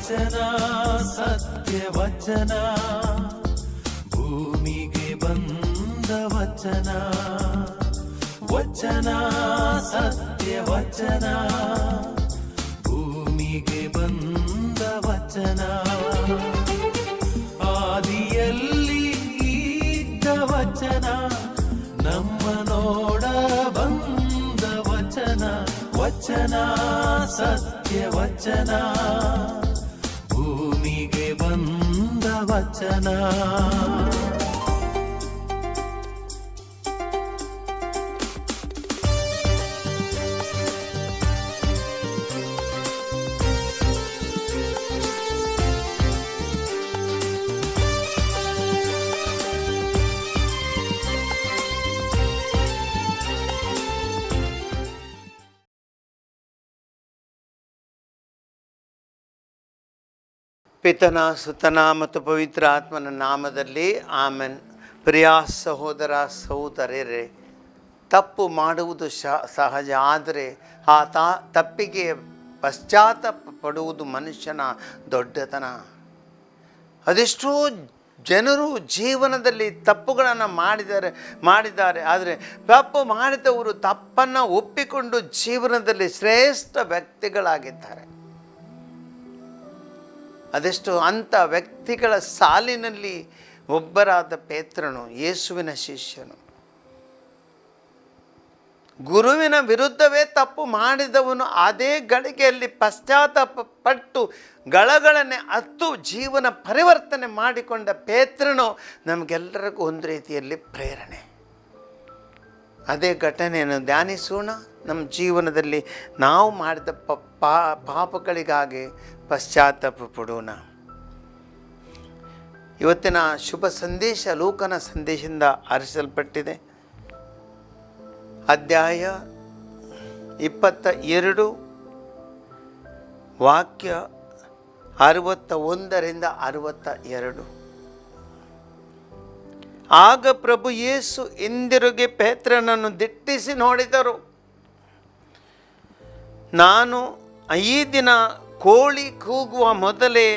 ವಚನ ಸತ್ಯ ವಚನ, ಭೂಮಿಗೆ ಬಂದ ವಚನ. ವಚನ ಸತ್ಯ ವಚನ, ಭೂಮಿಗೆ ಬಂದ ವಚನ. ಆದಿಯಲ್ಲಿ ಇದ್ದ ವಚನ, ನಮ್ಮ ನೋಡ ಬಂದ ವಚನ. ವಚನ ಸತ್ಯ ವಚನ, ಭೂಮಿಗೆ ಬಂದ ವಚನ. ಪಿತನ ಸುತನ ಮತ್ತು ಪವಿತ್ರ ಆತ್ಮನ ನಾಮದಲ್ಲಿ ಆಮೆನ್. ಪ್ರಿಯ ಸಹೋದರ ಸಹೋದರರೇ, ತಪ್ಪು ಮಾಡುವುದು ಸಹಜ. ಆದರೆ ಆ ತಪ್ಪಿಗೆ ಪಶ್ಚಾತ್ತಾಪ ಪಡುವುದು ಮನುಷ್ಯನ ದೊಡ್ಡತನ. ಅದೆಷ್ಟೋ ಜನರು ಜೀವನದಲ್ಲಿ ತಪ್ಪುಗಳನ್ನು ಮಾಡಿದ್ದಾರೆ. ಆದರೆ ತಪ್ಪು ಮಾಡಿದವರು ತಪ್ಪನ್ನು ಒಪ್ಪಿಕೊಂಡು ಜೀವನದಲ್ಲಿ ಶ್ರೇಷ್ಠ ವ್ಯಕ್ತಿಗಳಾಗಿದ್ದಾರೆ. ಅದೆಷ್ಟು ಅಂಥ ವ್ಯಕ್ತಿಗಳ ಸಾಲಿನಲ್ಲಿ ಒಬ್ಬರಾದ ಪೇತ್ರನು, ಯೇಸುವಿನ ಶಿಷ್ಯನು. ಗುರುವಿನ ವಿರುದ್ಧವೇ ತಪ್ಪು ಮಾಡಿದವನು ಅದೇ ಗಳಿಗೆಯಲ್ಲಿ ಪಶ್ಚಾತ್ತಾಪ ಪಟ್ಟು ಗಳಗಳನ್ನೇ ಅತ್ತು ಜೀವನ ಪರಿವರ್ತನೆ ಮಾಡಿಕೊಂಡ ಪೇತ್ರನು ನಮಗೆಲ್ಲರಿಗೂ ಒಂದು ರೀತಿಯಲ್ಲಿ ಪ್ರೇರಣೆ. ಅದೇ ಘಟನೆಯನ್ನು ಧ್ಯಾನಿಸೋಣ. ನಮ್ಮ ಜೀವನದಲ್ಲಿ ನಾವು ಮಾಡಿದ ಪಾಪಗಳಿಗಾಗಿ ಪಶ್ಚಾತ್ತಾಪ ಪಡೋಣ. ಇವತ್ತಿನ ಶುಭ ಸಂದೇಶ ಲೂಕನ ಸಂದೇಶದಿಂದ ಆರಿಸಲ್ಪಟ್ಟಿದೆ. ಅಧ್ಯಾಯ 22, ವಾಕ್ಯ 61ರಿಂದ 62. ಆಗ ಪ್ರಭು ಯೇಸು ಹಿಂದಿರುಗಿ ಪೇತ್ರನನ್ನು ದಿಟ್ಟಿಸಿ ನೋಡಿದರು. ನಾನು ಈ ದಿನ ಕೋಳಿ ಕೂಗುವ ಮೊದಲೇ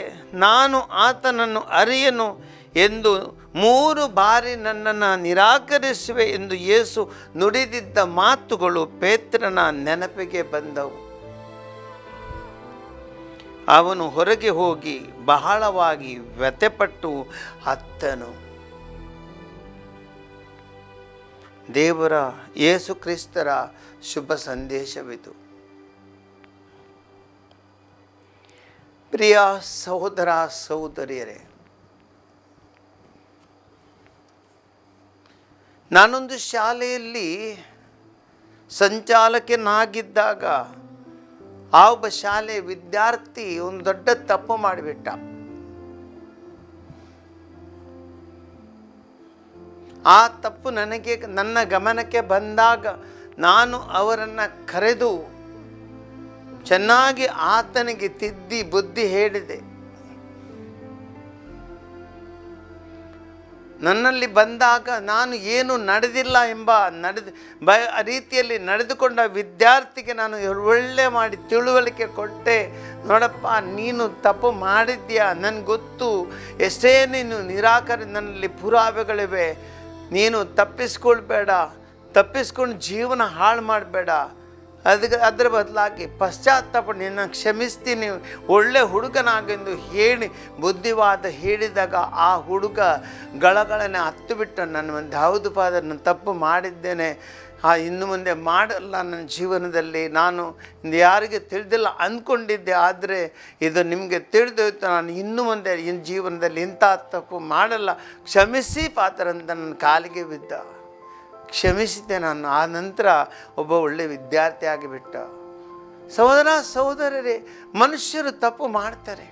ನಾನು ಆತನನ್ನು ಅರಿಯನು ಎಂದು 3 ಬಾರಿ ನನ್ನನ್ನು ನಿರಾಕರಿಸುವೆ ಎಂದು ಯೇಸು ನುಡಿದಿದ್ದ ಮಾತುಗಳು ಪೇತ್ರನ ನೆನಪಿಗೆ ಬಂದವು. ಅವನು ಹೊರಗೆ ಹೋಗಿ ಬಹಳವಾಗಿ ವ್ಯಥೆಪಟ್ಟು ಅತ್ತನು. ದೇವರ ಯೇಸು ಕ್ರಿಸ್ತರ ಶುಭ ಸಂದೇಶವಿದು. ಪ್ರಿಯ ಸಹೋದರ ಸಹೋದರಿಯರೇ, ನಾನೊಂದು ಶಾಲೆಯಲ್ಲಿ ಸಂಚಾಲಕನಾಗಿದ್ದಾಗ ಆ ಒಬ್ಬ ಶಾಲೆಯ ವಿದ್ಯಾರ್ಥಿ ಒಂದು ದೊಡ್ಡ ತಪ್ಪು ಮಾಡಿಬಿಟ್ಟ. ಆ ತಪ್ಪು ನನ್ನ ಗಮನಕ್ಕೆ ಬಂದಾಗ ನಾನು ಅವರನ್ನು ಕರೆದು ಚೆನ್ನಾಗಿ ಆತನಿಗೆ ತಿದ್ದಿ ಬುದ್ಧಿ ಹೇಳಿದೆ. ನನ್ನಲ್ಲಿ ಬಂದಾಗ ನಾನು ಏನು ನಡೆದಿಲ್ಲ ಎಂಬ ರೀತಿಯಲ್ಲಿ ನಡೆದುಕೊಂಡ ವಿದ್ಯಾರ್ಥಿಗೆ ನಾನು ಒಳ್ಳೆ ಮಾಡಿ ತಿಳುವಳಿಕೆ ಕೊಟ್ಟೆ. ನೋಡಪ್ಪ, ನೀನು ತಪ್ಪು ಮಾಡಿದ್ಯಾ, ನನಗೆ ಗೊತ್ತು. ಎಷ್ಟೇ ನೀನು ನನ್ನಲ್ಲಿ ಪುರಾವೆಗಳಿವೆ. ನೀನು ತಪ್ಪಿಸ್ಕೊಂಡು ಜೀವನ ಹಾಳು ಮಾಡಬೇಡ. ಅದರ ಬದಲಾಗಿ ಪಶ್ಚಾತ್ತಾಪ, ನಿನ್ನ ಕ್ಷಮಿಸ್ತೀನಿ, ಒಳ್ಳೆ ಹುಡುಗನಾಗೆಂದು ಹೇಳಿ ಬುದ್ಧಿವಾದ ಹೇಳಿದಾಗ ಆ ಹುಡುಗ ಗಳಗಳನ್ನೇ ಹತ್ತು ಬಿಟ್ಟು, ಹೌದು ಫಾದರ್, ನಾನು ತಪ್ಪು ಮಾಡಿದ್ದೇನೆ, ಇನ್ನು ಮುಂದೆ ಮಾಡಲ್ಲ. ನನ್ನ ಜೀವನದಲ್ಲಿ ನಾನು ಯಾರಿಗೆ ತಿಳಿದಿಲ್ಲ ಅಂದ್ಕೊಂಡಿದ್ದೆ, ಆದರೆ ಇದು ನಿಮಗೆ ತಿಳಿದೋಯ್ತು. ನಾನು ಇನ್ನು ಮುಂದೆ ಜೀವನದಲ್ಲಿ ಇಂಥ ತಪ್ಪು ಮಾಡಲ್ಲ, ಕ್ಷಮಿಸಿ ಫಾದರ್ ಅಂತ ನನ್ನ ಕಾಲಿಗೆ ಬಿದ್ದ. ಕ್ಷಮಿಸಿದ್ದೆ ನಾನು. ಆ ನಂತರ ಒಬ್ಬ ಒಳ್ಳೆ ವಿದ್ಯಾರ್ಥಿ ಆಗಿಬಿಟ್ಟ. ಸಹೋದರ ಸಹೋದರರೇ, ಮನುಷ್ಯರು ತಪ್ಪು ಮಾಡ್ತಾರೆ.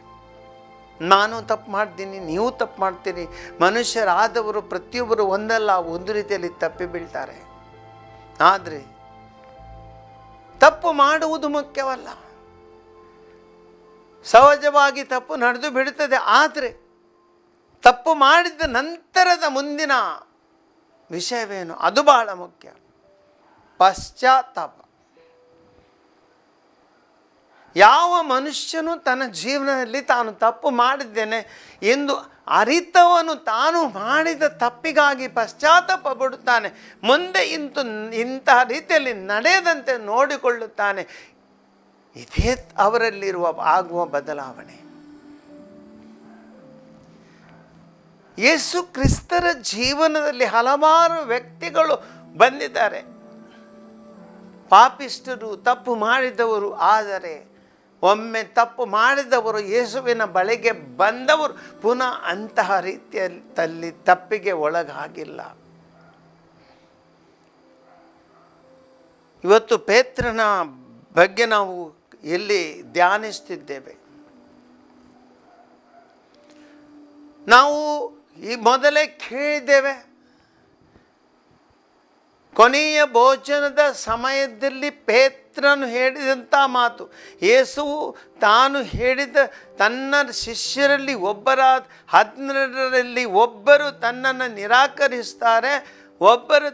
ನಾನು ತಪ್ಪು ಮಾಡ್ತೀನಿ, ನೀವು ತಪ್ಪು ಮಾಡ್ತೀನಿ. ಮನುಷ್ಯರಾದವರು ಪ್ರತಿಯೊಬ್ಬರು ಒಂದಲ್ಲ ಒಂದು ರೀತಿಯಲ್ಲಿ ತಪ್ಪಿ ಬೀಳ್ತಾರೆ. ಆದರೆ ತಪ್ಪು ಮಾಡುವುದು ಮುಖ್ಯವಲ್ಲ. ಸಹಜವಾಗಿ ತಪ್ಪು ನಡೆದು ಬಿಡುತ್ತದೆ. ಆದರೆ ತಪ್ಪು ಮಾಡಿದ ನಂತರದ ಮುಂದಿನ ವಿಷಯವೇನು, ಅದು ಬಹಳ ಮುಖ್ಯ. ಪಶ್ಚಾತ್ತಾಪ. ಯಾವ ಮನುಷ್ಯನು ತನ್ನ ಜೀವನದಲ್ಲಿ ತಾನು ತಪ್ಪು ಮಾಡಿದ್ದೇನೆ ಎಂದು ಅರಿತವನು ತಾನು ಮಾಡಿದ ತಪ್ಪಿಗಾಗಿ ಪಶ್ಚಾತ್ತಾಪ ಪಡುತ್ತಾನೆ, ಮುಂದೆ ಇಂತಹ ರೀತಿಯಲ್ಲಿ ನಡೆಯದಂತೆ ನೋಡಿಕೊಳ್ಳುತ್ತಾನೆ. ಇದೇ ಅವರಲ್ಲಿರುವ ಆಗುವ ಬದಲಾವಣೆ. ಯೇಸು ಕ್ರಿಸ್ತರ ಜೀವನದಲ್ಲಿ ಹಲವಾರು ವ್ಯಕ್ತಿಗಳು ಬಂದಿದ್ದಾರೆ, ಪಾಪಿಷ್ಠರು, ತಪ್ಪು ಮಾಡಿದವರು. ಆದರೆ ಒಮ್ಮೆ ತಪ್ಪು ಮಾಡಿದವರು ಯೇಸುವಿನ ಬಳಿಗೆ ಬಂದವರು ಪುನಃ ಅಂತಹ ರೀತಿಯಲ್ಲಿ ತಪ್ಪಿಗೆ ಒಳಗಾಗಿಲ್ಲ. ಇವತ್ತು ಪೇತ್ರನ ಬಗ್ಗೆ ನಾವು ಎಲ್ಲಿ ಧ್ಯಾನಿಸ್ತಿದ್ದೇವೆ? ನಾವು ಈ ಮೊದಲೇ ಕೇಳಿದ್ದೇವೆ, ಕೊನೆಯ ಭೋಜನದ ಸಮಯದಲ್ಲಿ ಪೇತ್ರನು ಹೇಳಿದಂಥ ಮಾತು, ಯೇಸುವು ತಾನು ಹೇಳಿದ ತನ್ನ ಶಿಷ್ಯರಲ್ಲಿ 12ರಲ್ಲಿ ಒಬ್ಬರು ತನ್ನನ್ನು ನಿರಾಕರಿಸ್ತಾರೆ, ಒಬ್ಬರು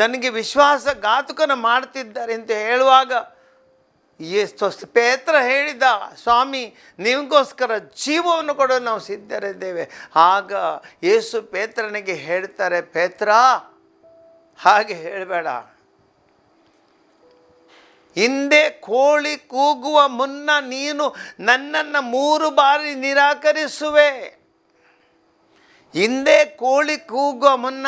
ನನಗೆ ವಿಶ್ವಾಸಘಾತುಕನ ಮಾಡ್ತಿದ್ದಾರೆ ಅಂತ ಹೇಳುವಾಗ ಪೇತ್ರ ಹೇಳಿದ, ಸ್ವಾಮಿ ನಿಮಗೋಸ್ಕರ ಜೀವವನ್ನು ಕೊಡಲು ನಾವು ಸಿದ್ಧರಿದ್ದೇವೆ. ಆಗ ಯೇಸು ಪೇತ್ರನಿಗೆ ಹೇಳ್ತಾರೆ, ಪೇತ್ರ ಹಾಗೆ ಹೇಳಬೇಡ, ಹಿಂದೆ ಕೋಳಿ ಕೂಗುವ ಮುನ್ನ ನೀನು ನನ್ನನ್ನು 3 ಬಾರಿ ನಿರಾಕರಿಸುವೆ. ಹಿಂದೆ ಕೋಳಿ ಕೂಗುವ ಮುನ್ನ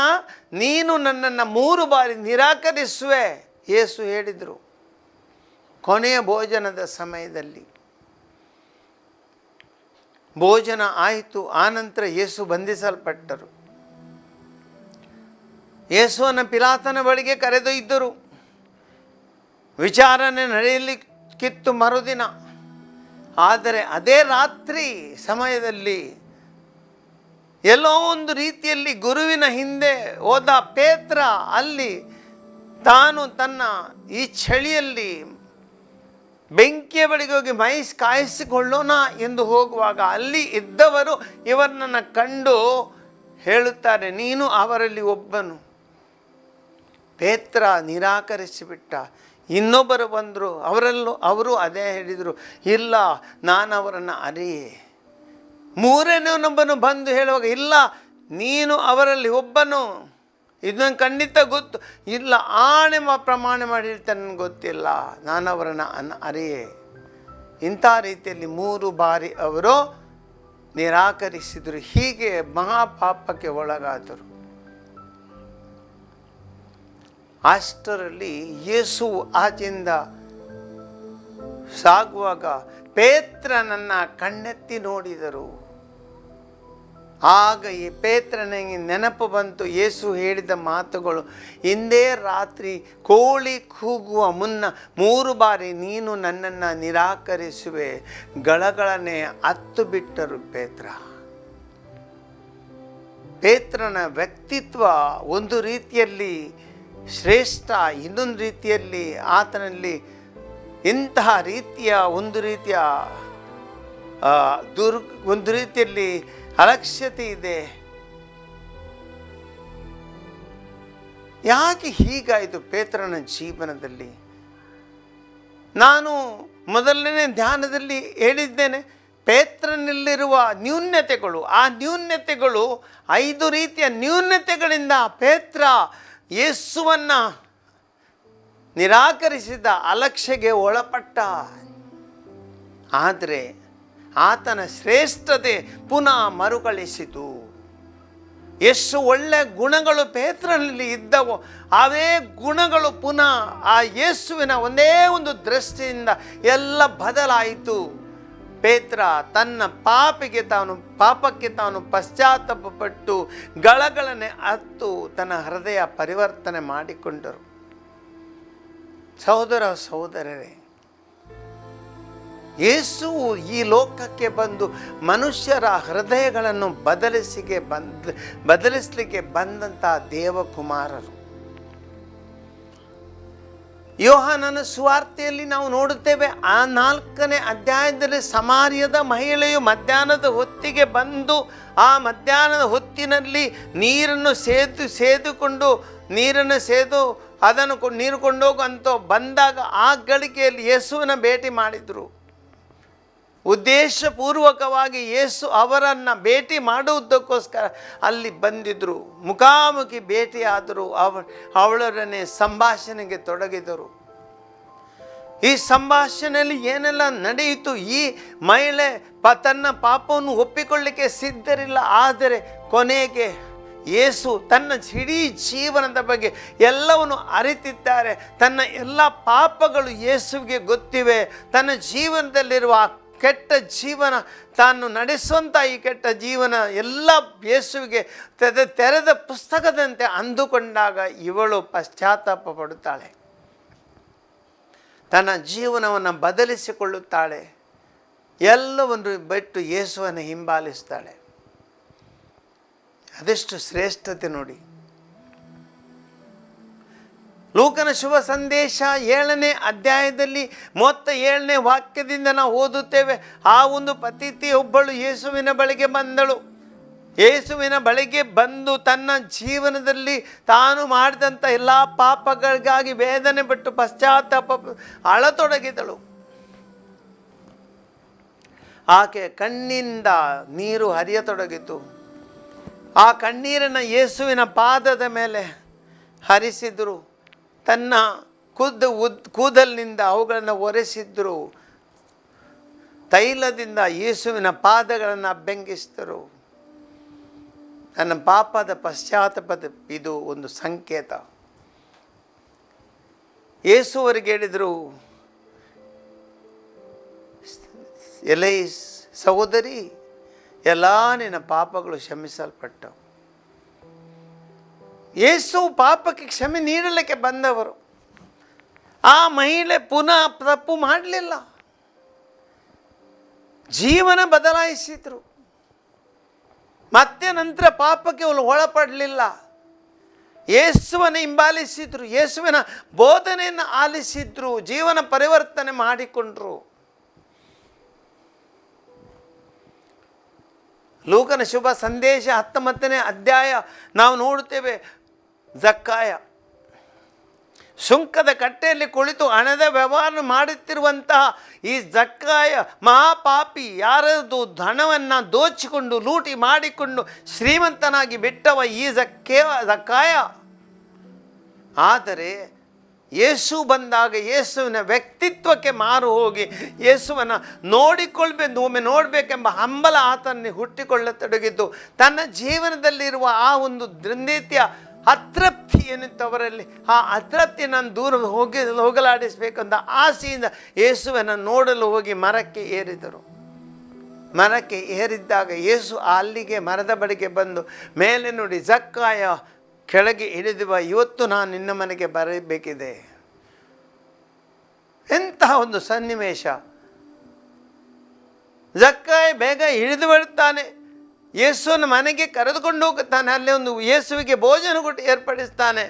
ನೀನು ನನ್ನನ್ನು 3 ಬಾರಿ ನಿರಾಕರಿಸುವೆ ಯೇಸು ಹೇಳಿದರು. ಕೊನೆಯ ಭೋಜನದ ಸಮಯದಲ್ಲಿ ಭೋಜನ ಆಯಿತು. ಆನಂತರ ಯೇಸು ಬಂಧಿಸಲ್ಪಟ್ಟರು. ಯೇಸುವನ್ನು ಪಿಲಾತನ ಬಳಿಗೆ ಕರೆದೊಯ್ದರು. ವಿಚಾರಣೆ ನಡೆಯಲಿಕ್ಕಿತ್ತು ಮರುದಿನ. ಆದರೆ ಅದೇ ರಾತ್ರಿ ಸಮಯದಲ್ಲಿ ಎಲ್ಲೋ ಒಂದು ರೀತಿಯಲ್ಲಿ ಗುರುವಿನ ಹಿಂದೆ ಹೋದ ಪೇತ್ರ ಅಲ್ಲಿ ತಾನು ತನ್ನ ಈ ಚಳಿಯಲ್ಲಿ ಬೆಂಕಿಯ ಬಳಿಗೆ ಹೋಗಿ ಕಾಯಿಸಿಕೊಳ್ಳೋಣ ಎಂದು ಹೋಗುವಾಗ ಅಲ್ಲಿ ಇದ್ದವರು ಇವರನ್ನು ಕಂಡು ಹೇಳುತ್ತಾರೆ, ನೀನು ಅವರಲ್ಲಿ ಒಬ್ಬನು. ಪೇತ್ರ ನಿರಾಕರಿಸಿಬಿಟ್ಟ. ಇನ್ನೊಬ್ಬರು ಬಂದರು, ಅವರು ಅದೇ ಹೇಳಿದರು, ಇಲ್ಲ ನಾನು ಅವರನ್ನು ಅರಿಯೆ. ಮೂರನೇವನೊಬ್ಬನು ಬಂದು ಹೇಳುವಾಗ, ಇಲ್ಲ ನೀನು ಅವರಲ್ಲಿ ಒಬ್ಬನು, ಇದು ನನಗೆ ಖಂಡಿತ ಗೊತ್ತು, ಇಲ್ಲ ಆಣೆ ಪ್ರಮಾಣ ಮಾಡಿ ಹೇಳ್ತಾನೆ, ನನಗೆ ಗೊತ್ತಿಲ್ಲ, ನಾನು ಅವರನ್ನು ಅರಿಯೆ. ಇಂಥ ರೀತಿಯಲ್ಲಿ 3 ಬಾರಿ ಅವರು ನಿರಾಕರಿಸಿದರು. ಹೀಗೆ ಮಹಾಪಾಪಕ್ಕೆ ಒಳಗಾದರು. ಅಷ್ಟರಲ್ಲಿ ಯೇಸು ಆಚೆಯಿಂದ ಸಾಗುವಾಗ ಪೇತ್ರನನ್ನ ಕಣ್ಣೆತ್ತಿ ನೋಡಿದರು. ಆಗ ಈ ಪೇತ್ರನಿಗೆ ನೆನಪು ಬಂತು, ಯೇಸು ಹೇಳಿದ ಮಾತುಗಳು, ಇಂದೇ ರಾತ್ರಿ ಕೋಳಿ ಕೂಗುವ ಮುನ್ನ 3 ಬಾರಿ ನೀನು ನನ್ನನ್ನು ನಿರಾಕರಿಸುವೆ. ಗಳಗಳನೆ ಅತ್ತು ಬಿಟ್ಟರು ಪೇತ್ರನ ವ್ಯಕ್ತಿತ್ವ ಒಂದು ರೀತಿಯಲ್ಲಿ ಶ್ರೇಷ್ಠ, ಇನ್ನೊಂದು ರೀತಿಯಲ್ಲಿ ಆತನಲ್ಲಿ ಇಂತಹ ರೀತಿಯ ಒಂದು ರೀತಿಯಲ್ಲಿ ಅಲಕ್ಷ್ಯತೆ ಇದೆ. ಯಾಕೆ ಹೀಗಾಯಿತು ಪೇತ್ರನ ಜೀವನದಲ್ಲಿ? ನಾನು ಮೊದಲನೇ ಧ್ಯಾನದಲ್ಲಿ ಹೇಳಿದ್ದೇನೆ, ಪೇತ್ರನಲ್ಲಿರುವ ನ್ಯೂನ್ಯತೆಗಳು, ಆ ನ್ಯೂನ್ಯತೆಗಳು 5 ರೀತಿಯ ನ್ಯೂನ್ಯತೆಗಳಿಂದ ಪೇತ್ರ ಯೇಸುವನ್ನು ನಿರಾಕರಿಸಿದ, ಅಲಕ್ಷ್ಯಗೆ ಒಳಪಟ್ಟ. ಆದರೆ ಆತನ ಶ್ರೇಷ್ಠತೆ ಪುನಃ ಮರುಕಳಿಸಿತು. ಎಷ್ಟು ಒಳ್ಳೆಯ ಗುಣಗಳು ಪೇತ್ರನಲ್ಲಿ ಇದ್ದವೋ ಅವೇ ಗುಣಗಳು ಪುನಃ ಆ ಯೇಸುವಿನ ಒಂದೇ ಒಂದು ದೃಷ್ಟಿಯಿಂದ ಎಲ್ಲ ಬದಲಾಯಿತು. ಪೇತ್ರ ತನ್ನ ಪಾಪಕ್ಕೆ ತಾನು ಪಶ್ಚಾತ್ತಾಪಪಟ್ಟು ಗಳಗಳನೆ ಅತ್ತು ತನ್ನ ಹೃದಯ ಪರಿವರ್ತನೆ ಮಾಡಿಕೊಂಡರು. ಸಹೋದರರೇ, ಯೇಸು ಈ ಲೋಕಕ್ಕೆ ಬಂದು ಮನುಷ್ಯರ ಹೃದಯಗಳನ್ನು ಬದಲಿಸಲಿಕ್ಕೆ ಬಂದಂಥ ದೇವಕುಮಾರರು. ಯೋಹಾನನ ಸುವಾರ್ತೆಯಲ್ಲಿ ನಾವು ನೋಡುತ್ತೇವೆ, ಆ 4ನೇ ಅಧ್ಯಾಯದಲ್ಲಿ ಸಮಾರ್ಯದ ಮಹಿಳೆಯು ಮಧ್ಯಾಹ್ನದ ಹೊತ್ತಿಗೆ ಬಂದು ಆ ಮಧ್ಯಾಹ್ನದ ಹೊತ್ತಿನಲ್ಲಿ ನೀರನ್ನು ಸೇದು ಅದನ್ನು ನೀರು ಕೊಂಡೋಗು ಅಂತ ಬಂದಾಗ ಆ ಗಳಿಗೆಯಲ್ಲಿ ಯೇಸುವಿನ ಭೇಟಿ ಮಾಡಿದರು. ಉದ್ದೇಶಪೂರ್ವಕವಾಗಿ ಯೇಸು ಅವರನ್ನು ಭೇಟಿ ಮಾಡುವುದಕ್ಕೋಸ್ಕರ ಅಲ್ಲಿ ಬಂದಿದ್ದರು. ಮುಖಾಮುಖಿ ಭೇಟಿಯಾದರು. ಅವಳೊಡನೆ ಸಂಭಾಷಣೆಗೆ ತೊಡಗಿದರು. ಈ ಸಂಭಾಷಣೆಯಲ್ಲಿ ಏನೆಲ್ಲ ನಡೆಯಿತು. ಈ ಮಹಿಳೆ ತನ್ನ ಪಾಪವನ್ನು ಒಪ್ಪಿಕೊಳ್ಳಿಕ್ಕೆ ಸಿದ್ಧರಿಲ್ಲ. ಆದರೆ ಕೊನೆಗೆ ಯೇಸು ತನ್ನ ಇಡೀ ಜೀವನದ ಬಗ್ಗೆ ಎಲ್ಲವನ್ನು ಅರಿತಿದ್ದಾರೆ. ತನ್ನ ಎಲ್ಲ ಪಾಪಗಳು ಯೇಸುವಿಗೆ ಗೊತ್ತಿವೆ. ತನ್ನ ಜೀವನದಲ್ಲಿರುವ ಕೆಟ್ಟ ಜೀವನ, ತಾನು ನಡೆಸುವಂಥ ಈ ಕೆಟ್ಟ ಜೀವನ ಎಲ್ಲ ಯೇಸುವಿಗೆ ತೆರೆದ ಪುಸ್ತಕದಂತೆ ಅಂದುಕೊಂಡಾಗ ಇವಳು ಪಶ್ಚಾತ್ತಾಪ ಪಡುತ್ತಾಳೆ. ತನ್ನ ಜೀವನವನ್ನು ಬದಲಿಸಿಕೊಳ್ಳುತ್ತಾಳೆ. ಎಲ್ಲವನ್ನು ಬಿಟ್ಟು ಯೇಸುವನ್ನು ಹಿಂಬಾಲಿಸ್ತಾಳೆ. ಅದೆಷ್ಟು ಶ್ರೇಷ್ಠತೆ ನೋಡಿ. ಲೂಕನ ಶುಭ ಸಂದೇಶ 7ನೇ ಅಧ್ಯಾಯದಲ್ಲಿ 37ನೇ ವಾಕ್ಯದಿಂದ ನಾವು ಓದುತ್ತೇವೆ. ಆ ಒಂದು ಪತಿಥಿಯೊಬ್ಬಳು ಯೇಸುವಿನ ಬಳಿಗೆ ಬಂದಳು. ಯೇಸುವಿನ ಬಳಿಗೆ ಬಂದು ತನ್ನ ಜೀವನದಲ್ಲಿ ತಾನು ಮಾಡಿದಂಥ ಎಲ್ಲ ಪಾಪಗಳಿಗಾಗಿ ವೇದನೆ ಬಿಟ್ಟು ಪಶ್ಚಾತ್ತಾಪ ಅಳತೊಡಗಿದಳು. ಆಕೆ ಕಣ್ಣಿಂದ ನೀರು ಹರಿಯತೊಡಗಿತು. ಆ ಕಣ್ಣೀರನ್ನು ಯೇಸುವಿನ ಪಾದದ ಮೇಲೆ ಹರಿಸಿದರು. ತನ್ನ ಕೂದಲಿನಿಂದ ಅವುಗಳನ್ನು ಒರೆಸಿದ್ರು. ತೈಲದಿಂದ ಯೇಸುವಿನ ಪಾದಗಳನ್ನು ಅಭ್ಯಂಗಿಸಿದರು. ನನ್ನ ಪಾಪದ ಪಶ್ಚಾತ್ತಾಪದ ಇದು ಒಂದು ಸಂಕೇತ. ಯೇಸು ಅವರಿಗೆ ಹೇಳಿದರು, ಎಲೈ ಸಹೋದರಿ, ಎಲ್ಲ ನಿನ್ನ ಪಾಪಗಳು ಕ್ಷಮಿಸಲ್ಪಟ್ಟವು. ಯೇಸು ಪಾಪಕ್ಕೆ ಕ್ಷಮೆ ನೀಡಲಿಕ್ಕೆ ಬಂದವರು. ಆ ಮಹಿಳೆ ಪುನಃ ತಪ್ಪು ಮಾಡಲಿಲ್ಲ. ಜೀವನ ಬದಲಾಯಿಸಿದರು. ಮತ್ತೆ ನಂತರ ಪಾಪಕ್ಕೆ ಅವಳು ಒಳಪಡಲಿಲ್ಲ. ಯೇಸುವನ್ನು ಹಿಂಬಾಲಿಸಿದ್ರು. ಯೇಸುವಿನ ಬೋಧನೆಯನ್ನು ಆಲಿಸಿದ್ರು. ಜೀವನ ಪರಿವರ್ತನೆ ಮಾಡಿಕೊಂಡ್ರು. ಲೂಕನ ಶುಭ ಸಂದೇಶ 19ನೇ ಅಧ್ಯಾಯ ನಾವು ನೋಡುತ್ತೇವೆ. ಜಕ್ಕಾಯ ಸುಂಕದ ಕಟ್ಟೆಯಲ್ಲಿ ಕುಳಿತು ಹಣದ ವ್ಯವಹಾರ ಮಾಡುತ್ತಿರುವಂತಹ ಈ ಜಕ್ಕಾಯ ಮಹಾಪಾಪಿ, ಯಾರದು ಹಣವನ್ನು ದೋಚಿಕೊಂಡು ಲೂಟಿ ಮಾಡಿಕೊಂಡು ಶ್ರೀಮಂತನಾಗಿ ಬಿಟ್ಟವ ಈ ಜಕ್ಕಾಯ. ಆದರೆ ಯೇಸು ಬಂದಾಗ ಯೇಸುವಿನ ವ್ಯಕ್ತಿತ್ವಕ್ಕೆ ಮಾರು ಹೋಗಿ ಯೇಸುವನ್ನು ನೋಡಿಕೊಳ್ಬೇಕು, ಒಮ್ಮೆ ನೋಡಬೇಕೆಂಬ ಹಂಬಲ ಆತನಲ್ಲಿ ಹುಟ್ಟಿಕೊಳ್ಳತೊಡಗಿದ್ದು, ತನ್ನ ಜೀವನದಲ್ಲಿರುವ ಆ ಒಂದು ದಿನನಿತ್ಯ ಅತೃಪ್ತಿ ಏನಿತ್ತವರಲ್ಲಿ, ಆ ಅತೃಪ್ತಿ ನಾನು ದೂರ ಹೋಗಲಾಡಿಸಬೇಕಂತ ಆಸೆಯಿಂದ ಯೇಸುವನ್ನು ನೋಡಲು ಹೋಗಿ ಮರಕ್ಕೆ ಏರಿದರು. ಮರಕ್ಕೆ ಏರಿದ್ದಾಗ ಯೇಸು ಅಲ್ಲಿಗೆ ಮರದ ಬಳಿಗೆ ಬಂದು ಮೇಲೆ ನೋಡಿ, ಜಕ್ಕಾಯ ಕೆಳಗೆ ಇಳಿದುವ, ಇವತ್ತು ನಾನು ನಿನ್ನ ಮನೆಗೆ ಬರಬೇಕಿದೆ. ಎಂತಹ ಒಂದು ಸನ್ನಿವೇಶ. ಜಕ್ಕಾಯ ಬೇಗ ಇಳಿದು ಬಿಡುತ್ತಾನೆ. ಯೇಸುವಿನ ಮನೆಗೆ ಕರೆದುಕೊಂಡು ಹೋಗುತ್ತಾನೆ. ಅಲ್ಲಿ ಒಂದು ಯೇಸುವಿಗೆ ಭೋಜನ ಕೊಟ್ಟು ಏರ್ಪಡಿಸ್ತಾನೆ.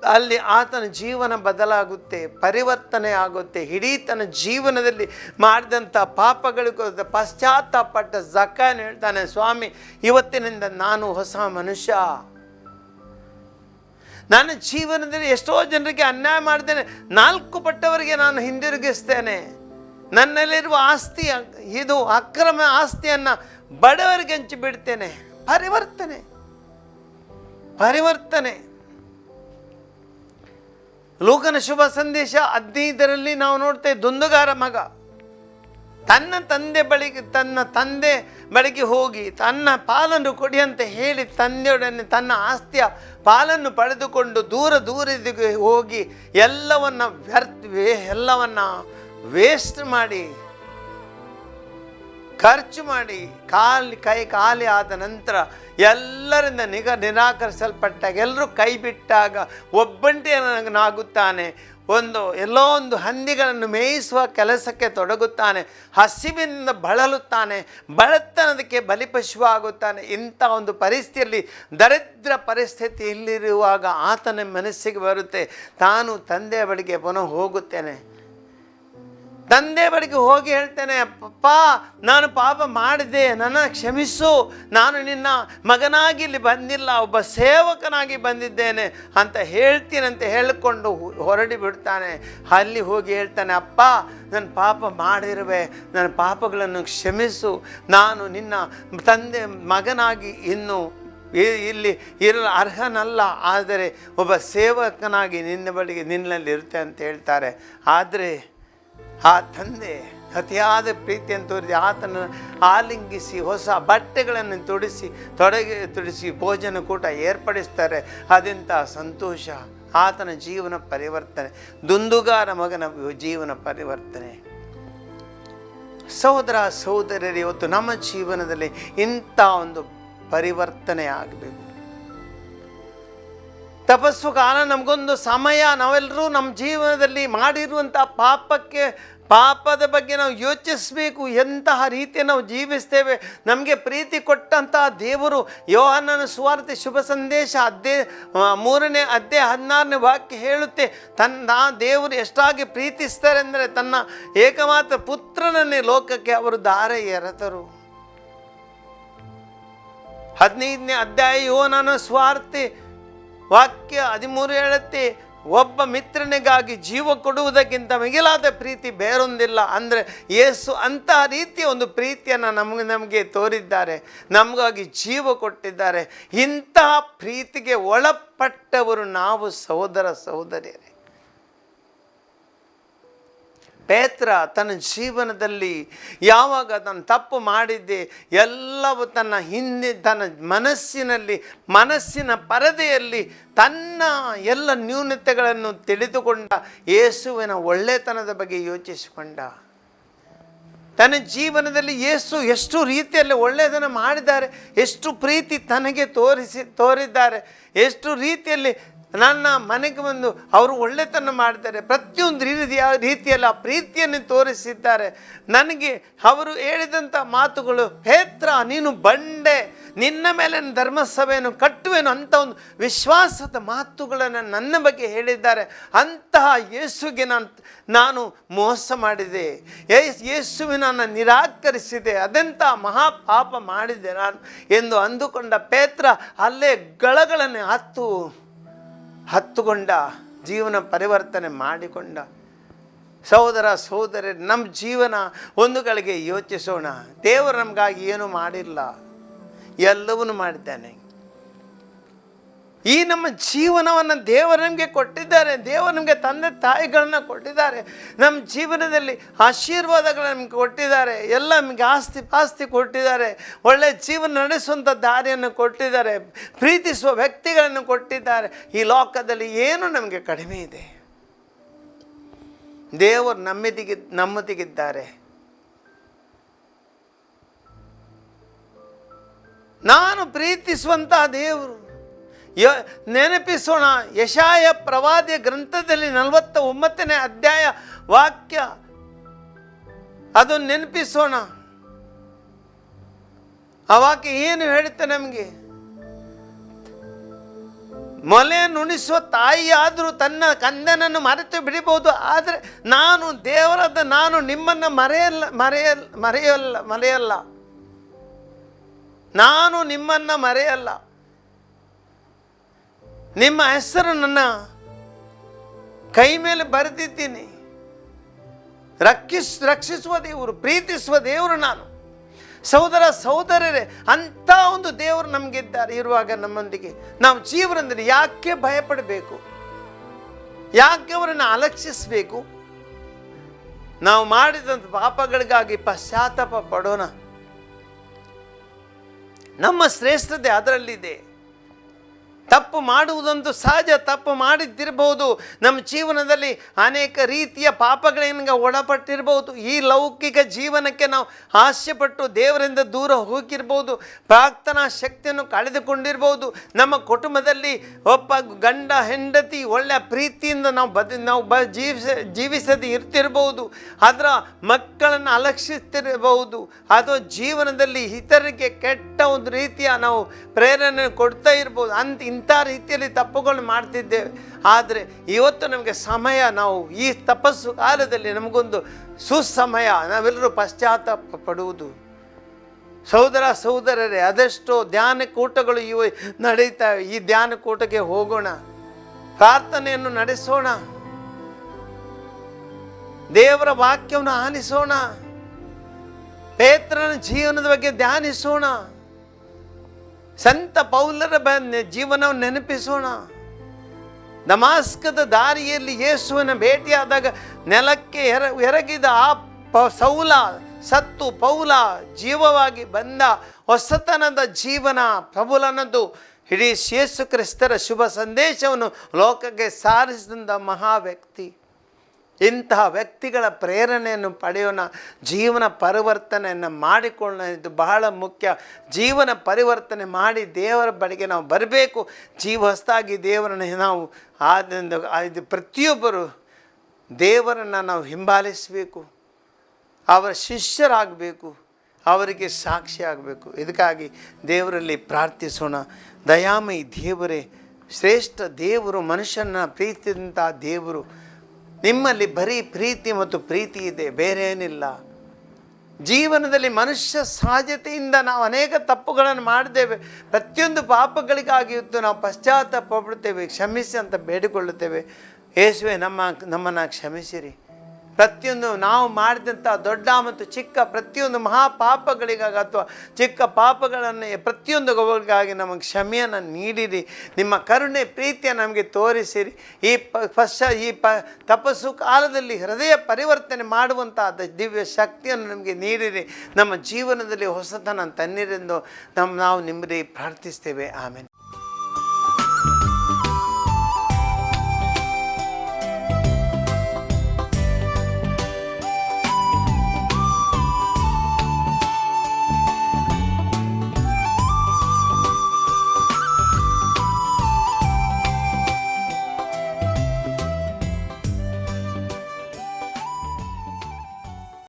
ಅಲ್ಲಿ ಆತನ ಜೀವನ ಬದಲಾಗುತ್ತೆ, ಪರಿವರ್ತನೆ ಆಗುತ್ತೆ. ಇಡೀ ತನ್ನ ಜೀವನದಲ್ಲಿ ಮಾಡಿದಂಥ ಪಾಪಗಳಿಗೋಸ್ಕರ ಪಶ್ಚಾತ್ತಾಪಟ್ಟ ಜಕ್ಕಾಯನು ಹೇಳ್ತಾನೆ, ಸ್ವಾಮಿ, ಇವತ್ತಿನಿಂದ ನಾನು ಹೊಸ ಮನುಷ್ಯ. ನನ್ನ ಜೀವನದಲ್ಲಿ ಎಷ್ಟೋ ಜನರಿಗೆ ಅನ್ಯಾಯ ಮಾಡಿದ್ದೇನೆ, 4 ಪಟ್ಟವರಿಗೆ ನಾನು ಹಿಂದಿರುಗಿಸ್ತೇನೆ. ನನ್ನಲ್ಲಿರುವ ಆಸ್ತಿ, ಇದು ಅಕ್ರಮ ಆಸ್ತಿಯನ್ನು ಬಡವರಿಗೆ ಹಂಚಿಬಿಡ್ತೇನೆ. ಪರಿವರ್ತನೆ. ಲೂಕನ ಶುಭ ಸಂದೇಶ 15ರಲ್ಲಿ ನಾವು ನೋಡ್ತೇವೆ. ದುಂದುಗಾರ ಮಗ ತನ್ನ ತಂದೆ ಬಳಿಗೆ ಹೋಗಿ ತನ್ನ ಪಾಲನ್ನು ಕೊಡಿ ಅಂತ ಹೇಳಿ ತಂದೆಯೊಡನೆ ತನ್ನ ಆಸ್ತಿಯ ಪಾಲನ್ನು ಪಡೆದುಕೊಂಡು ದೂರದಿಗೆ ಹೋಗಿ ಎಲ್ಲವನ್ನ ವೇಸ್ಟ್ ಮಾಡಿ, ಖರ್ಚು ಮಾಡಿ, ಕೈ ಖಾಲಿ ಆದ ನಂತರ ಎಲ್ಲರಿಂದ ನಿರಾಕರಿಸಲ್ಪಟ್ಟಾಗ, ಎಲ್ಲರೂ ಕೈ ಬಿಟ್ಟಾಗ ಒಬ್ಬಂಟಿಯನಾಗುತ್ತಾನೆ. ಎಲ್ಲೋ ಒಂದು ಹಂದಿಗಳನ್ನು ಮೇಯಿಸುವ ಕೆಲಸಕ್ಕೆ ತೊಡಗುತ್ತಾನೆ. ಹಸಿವಿನಿಂದ ಬಳಲುತ್ತಾನೆ. ಬಡತನದಕ್ಕೆ ಬಲಿಪಶು ಆಗುತ್ತಾನೆ. ಇಂಥ ಒಂದು ಪರಿಸ್ಥಿತಿಯಲ್ಲಿ, ದರಿದ್ರ ಪರಿಸ್ಥಿತಿಯಲ್ಲಿರುವಾಗ ಆತನ ಮನಸ್ಸಿಗೆ ಬರುತ್ತೆ, ತಾನು ತಂದೆಯ ಬಳಿಗೆ ಪುನಃ ಹೋಗುತ್ತೇನೆ. ತಂದೆ ಬಳಿಗೆ ಹೋಗಿ ಹೇಳ್ತೇನೆ, ಪಪ್ಪ ನಾನು ಪಾಪ ಮಾಡಿದೆ, ನನ್ನ ಕ್ಷಮಿಸು, ನಾನು ನಿನ್ನ ಮಗನಾಗಿ ಇಲ್ಲಿ ಬಂದಿಲ್ಲ, ಒಬ್ಬ ಸೇವಕನಾಗಿ ಬಂದಿದ್ದೇನೆ ಅಂತ ಹೇಳ್ತೀನಂತ ಹೇಳಿಕೊಂಡು ಹೊರಡಿ ಬಿಡ್ತಾನೆ. ಅಲ್ಲಿ ಹೋಗಿ ಹೇಳ್ತಾನೆ, ಅಪ್ಪ ನನ್ನ ಪಾಪ ಮಾಡಿರುವೆ, ನನ್ನ ಪಾಪಗಳನ್ನು ಕ್ಷಮಿಸು, ನಾನು ನಿನ್ನ ತಂದೆ ಮಗನಾಗಿ ಇನ್ನು ಇಲ್ಲಿ ಇರಲು ಅರ್ಹನಲ್ಲ, ಆದರೆ ಒಬ್ಬ ಸೇವಕನಾಗಿ ನಿನ್ನ ಬಳಿಗೆ ನಿನ್ನಲ್ಲಿ ಇರುತ್ತೆ ಅಂತ ಹೇಳ್ತಾರೆ. ಆದರೆ ಆ ತಂದೆ ಅತಿಯಾದ ಪ್ರೀತಿಯನ್ನು ತೋರಿಸಿ ಆತನ ಆಲಿಂಗಿಸಿ ಹೊಸ ಬಟ್ಟೆಗಳನ್ನು ತೊಡಿಸಿ ಭೋಜನ ಕೂಟ ಏರ್ಪಡಿಸ್ತಾರೆ. ಅದೆಂಥ ಸಂತೋಷ, ಆತನ ಜೀವನ ಪರಿವರ್ತನೆ, ದುಂದುಗಾರ ಮಗನ ಜೀವನ ಪರಿವರ್ತನೆ. ಸಹೋದರ ಸಹೋದರರು, ಇವತ್ತು ನಮ್ಮ ಜೀವನದಲ್ಲಿ ಇಂಥ ಒಂದು ಪರಿವರ್ತನೆ ಆಗಬೇಕು. ತಪಸ್ಸು ಕಾಲ ನಮಗೊಂದು ಸಮಯ, ನಾವೆಲ್ಲರೂ ನಮ್ಮ ಜೀವನದಲ್ಲಿ ಮಾಡಿರುವಂಥ ಪಾಪದ ಬಗ್ಗೆ ನಾವು ಯೋಚಿಸಬೇಕು. ಎಂತಹ ರೀತಿ ನಾವು ಜೀವಿಸ್ತೇವೆ. ನಮಗೆ ಪ್ರೀತಿ ಕೊಟ್ಟಂತಹ ದೇವರು, ಯೋಹಾನನ ಸುವಾರ್ತೆ ಶುಭ ಸಂದೇಶ 3ನೇ ಅಧ್ಯಾಯ 16ನೇ ವಾಕ್ಯ ಹೇಳುತ್ತೆ, ದೇವರು ಎಷ್ಟಾಗಿ ಪ್ರೀತಿಸ್ತಾರೆ ಅಂದರೆ ತನ್ನ ಏಕಮಾತ್ರ ಪುತ್ರನನ್ನೇ ಲೋಕಕ್ಕೆ ಅವರು ಧಾರೆ ಎರೆದರು. 15ನೇ ಅಧ್ಯಾಯ ಯೋಹಾನನ ಸುವಾರ್ತೆ ವಾಕ್ಯ 13 ಹೇಳುತ್ತೆ, ಒಬ್ಬ ಮಿತ್ರನಿಗಾಗಿ ಜೀವ ಕೊಡುವುದಕ್ಕಿಂತ ಮಿಗಿಲಾದ ಪ್ರೀತಿ ಬೇರೊಂದಿಲ್ಲ. ಅಂದರೆ ಯೇಸು ಅಂತಹ ರೀತಿಯ ಒಂದು ಪ್ರೀತಿಯನ್ನು ನಮಗೆ ತೋರಿದ್ದಾರೆ, ನಮಗಾಗಿ ಜೀವ ಕೊಟ್ಟಿದ್ದಾರೆ. ಇಂತಹ ಪ್ರೀತಿಗೆ ಒಳಪಟ್ಟವರು ನಾವು ಸಹೋದರ ಸಹೋದರಿಯರೇ. ಪೇತ್ರ ತನ್ನ ಜೀವನದಲ್ಲಿ ಯಾವಾಗ ತಾನು ತಪ್ಪು ಮಾಡಿದ್ದೆ ಎಲ್ಲವೂ ತನ್ನ ಮನಸ್ಸಿನ ಪರದೆಯಲ್ಲಿ ತನ್ನ ಎಲ್ಲ ನ್ಯೂನತೆಗಳನ್ನು ತಿಳಿದುಕೊಂಡ, ಯೇಸುವಿನ ಒಳ್ಳೆತನದ ಬಗ್ಗೆ ಯೋಚಿಸಿಕೊಂಡ. ತನ್ನ ಜೀವನದಲ್ಲಿ ಯೇಸು ಎಷ್ಟು ರೀತಿಯಲ್ಲಿ ಒಳ್ಳೆಯದನ್ನು ಮಾಡಿದ್ದಾರೆ, ಎಷ್ಟು ಪ್ರೀತಿ ತನಗೆ ತೋರಿದ್ದಾರೆ, ಎಷ್ಟು ರೀತಿಯಲ್ಲಿ ನನ್ನ ಮನೆಗೆ ಬಂದು ಅವರು ಒಳ್ಳೆತನ ಮಾಡ್ತಾರೆ, ಪ್ರತಿಯೊಂದು ರೀತಿಯಲ್ಲಿ ಆ ಪ್ರೀತಿಯನ್ನು ತೋರಿಸಿದ್ದಾರೆ. ನನಗೆ ಅವರು ಹೇಳಿದಂಥ ಮಾತುಗಳು, ಪೇತ್ರ ನೀನು ಬಂಡೆ, ನಿನ್ನ ಮೇಲೆ ಧರ್ಮಸಭೆಯನ್ನು ಕಟ್ಟುವೆನು ಅಂತ ಒಂದು ವಿಶ್ವಾಸದ ಮಾತುಗಳನ್ನು ನನ್ನ ಬಗ್ಗೆ ಹೇಳಿದ್ದಾರೆ. ಅಂತಹ ಯೇಸುಗೆ ನಾನು ಮೋಸ ಮಾಡಿದೆ, ಯೇಸುವಿನನ್ನು ನಿರಾಕರಿಸಿದೆ, ಅದೆಂಥ ಮಹಾಪಾಪ ಮಾಡಿದೆ ನಾನು ಎಂದು ಅಂದುಕೊಂಡ ಪೇತ್ರ ಅಲ್ಲೇ ಗಳಗಳನ್ನು ಹತ್ತುಕೊಂಡ, ಜೀವನ ಪರಿವರ್ತನೆ ಮಾಡಿಕೊಂಡ. ಸಹೋದರ ಸಹೋದರಿ, ನಮ್ಮ ಜೀವನ ಒಂದು ಗಳಿಗೆ ಯೋಚಿಸೋಣ. ದೇವರು ನಮಗಾಗಿ ಏನು ಮಾಡಿಲ್ಲ, ಎಲ್ಲವನ್ನೂ ಮಾಡಿದ್ದಾನೆ. ಈ ನಮ್ಮ ಜೀವನವನ್ನು ದೇವರು ನಮಗೆ ಕೊಟ್ಟಿದ್ದಾರೆ, ದೇವರು ನಮಗೆ ತಂದೆ ತಾಯಿಗಳನ್ನ ಕೊಟ್ಟಿದ್ದಾರೆ, ನಮ್ಮ ಜೀವನದಲ್ಲಿ ಆಶೀರ್ವಾದಗಳನ್ನು ನಮಗೆ ಕೊಟ್ಟಿದ್ದಾರೆ, ಎಲ್ಲ ನಮಗೆ ಆಸ್ತಿ ಕೊಟ್ಟಿದ್ದಾರೆ, ಒಳ್ಳೆಯ ಜೀವನ ನಡೆಸುವಂಥ ದಾರಿಯನ್ನು ಕೊಟ್ಟಿದ್ದಾರೆ, ಪ್ರೀತಿಸುವ ವ್ಯಕ್ತಿಗಳನ್ನು ಕೊಟ್ಟಿದ್ದಾರೆ. ಈ ಲೋಕದಲ್ಲಿ ಏನು ನಮಗೆ ಕಡಿಮೆ ಇದೆ? ದೇವರು ನಮ್ಮೊಂದಿಗಿದ್ದಾರೆ. ನಾನು ಪ್ರೀತಿಸುವಂತಹ ದೇವರು. ನೆನಪಿಸೋಣ, ಯೆಶಾಯ ಪ್ರವಾದಿಯ ಗ್ರಂಥದಲ್ಲಿ 49ನೇ ಅಧ್ಯಾಯ ವಾಕ್ಯ, ಅದನ್ನು ನೆನಪಿಸೋಣ. ಆ ವಾಕ್ಯ ಏನು ಹೇಳುತ್ತೆ ನಮಗೆ? ಮೊಲೆಯನ್ನು ಉಣಿಸುವ ತಾಯಿಯಾದರೂ ತನ್ನ ಕಂದನನ್ನು ಮರೆತು ಬಿಡಬಹುದು, ಆದರೆ ನಾನು ನಿಮ್ಮನ್ನು ಮರೆಯಲ್ಲ. ನಾನು ನಿಮ್ಮನ್ನು ಮರೆಯಲ್ಲ. ನಿಮ್ಮ ಹೆಸರು ನನ್ನ ಕೈ ಮೇಲೆ ಬರೆದಿದ್ದೀನಿ. ರಕ್ಷಿಸುವ ದೇವರು, ಪ್ರೀತಿಸುವ ದೇವರು ನಾನು. ಸಹೋದರ ಸಹೋದರರೇ, ಅಂಥ ಒಂದು ದೇವರು ನಮಗಿದ್ದಾರೆ. ಇರುವಾಗ ನಮ್ಮೊಂದಿಗೆ ನಾವು ಜೀವನದಲ್ಲಿ ಯಾಕೆ ಭಯಪಡಬೇಕು? ಯಾಕೆ ಅವರನ್ನು ಅಲಕ್ಷಿಸಬೇಕು? ನಾವು ಮಾಡಿದಂಥ ಪಾಪಗಳಿಗಾಗಿ ಪಶ್ಚಾತ್ತಾಪ ಪಡೋಣ. ನಮ್ಮ ಶ್ರೇಷ್ಠತೆ ಅದರಲ್ಲಿದೆ. ತಪ್ಪು ಮಾಡುವುದೊಂದು ಸಹಜ, ತಪ್ಪು ಮಾಡಿದ್ದಿರಬಹುದು. ನಮ್ಮ ಜೀವನದಲ್ಲಿ ಅನೇಕ ರೀತಿಯ ಪಾಪಗಳಿಗೆ ಒಳಪಟ್ಟಿರ್ಬೋದು. ಈ ಲೌಕಿಕ ಜೀವನಕ್ಕೆ ನಾವು ಆಸೆಪಟ್ಟು ದೇವರಿಂದ ದೂರ ಹೋಗಿರ್ಬೋದು, ಪ್ರಾರ್ಥನಾ ಶಕ್ತಿಯನ್ನು ಕಳೆದುಕೊಂಡಿರ್ಬೋದು. ನಮ್ಮ ಕುಟುಂಬದಲ್ಲಿ ಒಬ್ಬ ಗಂಡ ಹೆಂಡತಿ ಒಳ್ಳೆಯ ಪ್ರೀತಿಯಿಂದ ನಾವು ಜೀವಿಸದೆ ಇರ್ತಿರ್ಬೋದು. ಅದರ ಮಕ್ಕಳನ್ನು ಅಲಕ್ಷಿಸ್ತಿರಬಹುದು, ಅಥವಾ ಜೀವನದಲ್ಲಿ ಇತರರಿಗೆ ಕೆಟ್ಟ ಒಂದು ರೀತಿಯ ನಾವು ಪ್ರೇರಣೆ ಕೊಡ್ತಾ ಇರ್ಬೋದು. ಇಂಥ ರೀತಿಯಲ್ಲಿ ತಪ್ಪುಗಳು ಮಾಡ್ತಿದ್ದೇವೆ. ಆದರೆ ಇವತ್ತು ನಮಗೆ ಸಮಯ, ನಾವು ಈ ತಪಸ್ಸು ಕಾಲದಲ್ಲಿ ನಮಗೊಂದು ಸುಸಮಯ, ನಾವೆಲ್ಲರೂ ಪಶ್ಚಾತ್ತಾಪ ಪಡುವುದು. ಸಹೋದರ ಸಹೋದರರೇ, ಅದೆಷ್ಟೋ ಧ್ಯಾನ ಕೂಟಗಳು ನಡೀತಾ, ಈ ಧ್ಯಾನ ಕೂಟಕ್ಕೆ ಹೋಗೋಣ, ಪ್ರಾರ್ಥನೆಯನ್ನು ನಡೆಸೋಣ, ದೇವರ ವಾಕ್ಯವನ್ನು ಆಲಿಸೋಣ, ಪೇತ್ರನ ಜೀವನದ ಬಗ್ಗೆ ಧ್ಯಾನಿಸೋಣ, ಸಂತ ಪೌಲರ ಜೀವನವನ್ನು ನೆನಪಿಸೋಣ. ದಮಾಸ್ಕದ ದಾರಿಯಲ್ಲಿ ಯೇಸುವಿನ ಭೇಟಿಯಾದಾಗ ನೆಲಕ್ಕೆ ಎರಗಿದ ಆ ಸೌಲ ಸತ್ತು ಪೌಲ ಜೀವವಾಗಿ ಬಂದ ಹೊಸತನದ ಜೀವನ ಪ್ರಭುಲನದ್ದು. ಇಡೀ ಯೇಸು ಕ್ರಿಸ್ತರ ಶುಭ ಸಂದೇಶವನ್ನು ಲೋಕಕ್ಕೆ ಸಾರಿಸಿದ ಮಹಾ ವ್ಯಕ್ತಿ. ಇಂತಹ ವ್ಯಕ್ತಿಗಳ ಪ್ರೇರಣೆಯನ್ನು ಪಡೆಯೋಣ. ಜೀವನ ಪರಿವರ್ತನೆಯನ್ನು ಮಾಡಿಕೊಳ್ಳೋಣ. ಇದು ಬಹಳ ಮುಖ್ಯ. ಜೀವನ ಪರಿವರ್ತನೆ ಮಾಡಿ ದೇವರ ಬಳಿಗೆ ನಾವು ಬರಬೇಕು. ಹೊಸದಾಗಿ ದೇವರನ್ನು ನಾವು ಇದು ಪ್ರತಿಯೊಬ್ಬರು ದೇವರನ್ನು ನಾವು ಹಿಂಬಾಲಿಸಬೇಕು, ಅವರ ಶಿಷ್ಯರಾಗಬೇಕು, ಅವರಿಗೆ ಸಾಕ್ಷಿ ಆಗಬೇಕು. ಇದಕ್ಕಾಗಿ ದೇವರಲ್ಲಿ ಪ್ರಾರ್ಥಿಸೋಣ. ದಯಾಮಯಿ ದೇವರೇ, ಶ್ರೇಷ್ಠ ದೇವರು, ಮನುಷ್ಯನ ಪ್ರೀತಿದಂಥ ದೇವರು, ನಿಮ್ಮಲ್ಲಿ ಬರೀ ಪ್ರೀತಿ ಮತ್ತು ಪ್ರೀತಿ ಇದೆ, ಬೇರೆ ಏನಿಲ್ಲ. ಜೀವನದಲ್ಲಿ ಮನುಷ್ಯ ಸಹಜತೆಯಿಂದ ನಾವು ಅನೇಕ ತಪ್ಪುಗಳನ್ನು ಮಾಡಿದ್ದೇವೆ. ಪ್ರತಿಯೊಂದು ಪಾಪಗಳಿಗಾಗಿ ನಾವು ಪಶ್ಚಾತ್ತಾಪ ಪಡುತ್ತೇವೆ, ಕ್ಷಮಿಸಿ ಅಂತ ಬೇಡಿಕೊಳ್ಳುತ್ತೇವೆ. ಯೇಸುವೆ, ನಮ್ಮನ್ನು ಕ್ಷಮಿಸಿರಿ. ಪ್ರತಿಯೊಂದು ನಾವು ಮಾಡಿದಂಥ ದೊಡ್ಡ ಮತ್ತು ಚಿಕ್ಕ ಪ್ರತಿಯೊಂದು ಮಹಾಪಾಪಗಳಿಗಾಗಿ ಅಥವಾ ಚಿಕ್ಕ ಪಾಪಗಳನ್ನು ಪ್ರತಿಯೊಂದುಗಳಿಗಾಗಿ ನಮಗೆ ಕ್ಷಮೆಯನ್ನು ನೀಡಿರಿ. ನಿಮ್ಮ ಕರುಣೆ ಪ್ರೀತಿಯನ್ನು ನಮಗೆ ತೋರಿಸಿರಿ. ಈ ತಪಸ್ಸು ಕಾಲದಲ್ಲಿ ಹೃದಯ ಪರಿವರ್ತನೆ ಮಾಡುವಂಥ ದಿವ್ಯ ಶಕ್ತಿಯನ್ನು ನಮಗೆ ನೀಡಿರಿ. ನಮ್ಮ ಜೀವನದಲ್ಲಿ ಹೊಸತನ ತನ್ನಿರೆಂದು ನಾವು ನಿಮ್ಮದೇ ಪ್ರಾರ್ಥಿಸ್ತೇವೆ. ಆಮೇಲೆ.